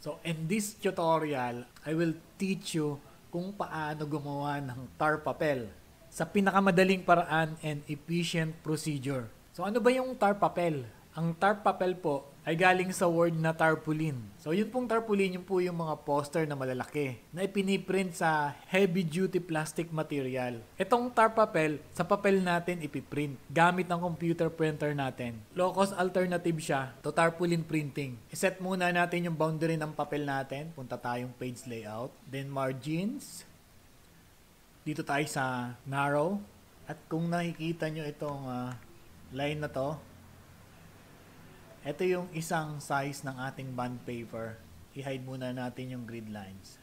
So in this tutorial, I will teach you kung paano gumawa ng tar papel sa pinakamadaling paraan and efficient procedure. So ano ba yung tar papel? Ang tar papel po ay galing sa word na tarpaulin. So yun pong tarpaulin, yun po yung mga poster na malalaki na ipiniprint sa heavy duty plastic material. Itong tar papel, sa papel natin ipiprint gamit ang computer printer natin. Low cost alternative siya to tarpaulin printing. Iset muna natin yung boundary ng papel natin. Punta tayong page layout. Then margins. Dito tayo sa narrow. At kung nakikita nyo itong line na to, ito yung isang size ng ating bond paper. I-hide muna natin yung grid lines.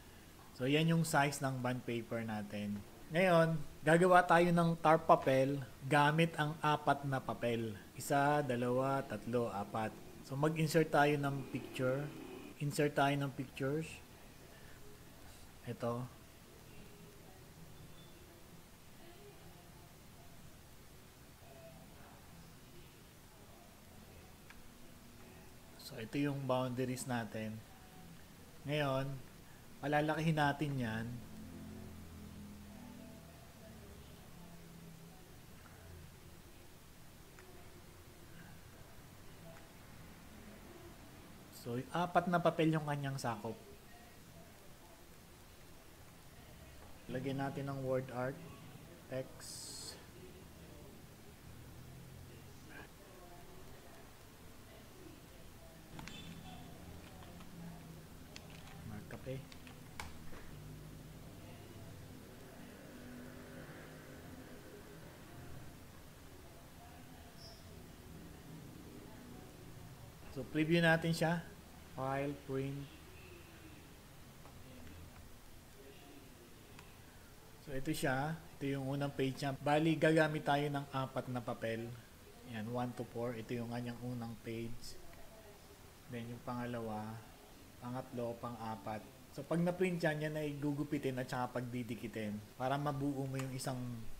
So, yan yung size ng bond paper natin. Ngayon, gagawa tayo ng tar papel gamit ang 4 na papel. 1, 2, 3, 4. So, mag-insert tayo ng picture. Insert tayo ng pictures. Ito. So, ito yung boundaries natin. Ngayon, palalakihin natin yan. So, 4 na papel yung kanyang sakop. Lagyan natin ng word art, text. Okay. So, preview natin siya. File, print. So, ito siya. Ito yung unang page niya. Bali, gagamit tayo ng 4 na papel. Yan, 1 to 4. Ito yung kanyang unang page. Then, yung pangalawa. Pangatlo, pang-4. So, pag na-print yan ay gugupitin at saka pagdidikitin para mabuo mo yung isang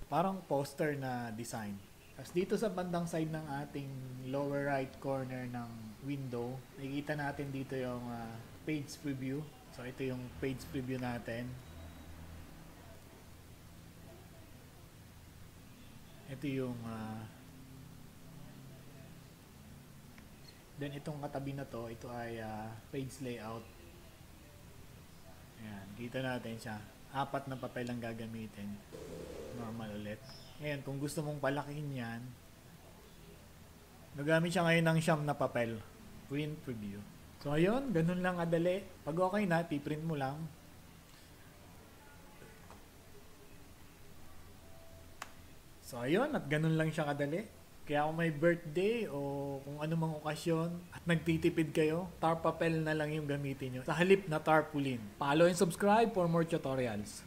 parang poster na design. Tapos dito sa bandang side ng ating lower right corner ng window, nakikita natin dito yung page preview. So, ito yung page preview natin. Ito yung then itong katabi na to, ito ay page layout. Ayan, kita natin siya. 4 na papel ang gagamitin. Normal ulit. Ngayon, kung gusto mong palakihin yan, nagamit siya ngayon ng 9 na papel. Print preview. So, ayun, ganun lang kadali. Pag okay na, piprint mo lang. So, ayun, at ganun lang siya kadali. Kaya kung may birthday o kung anumang okasyon at nagtitipid kayo, tar papel na lang yung gamitin nyo sa halip na tarpaulin. Follow and subscribe for more tutorials.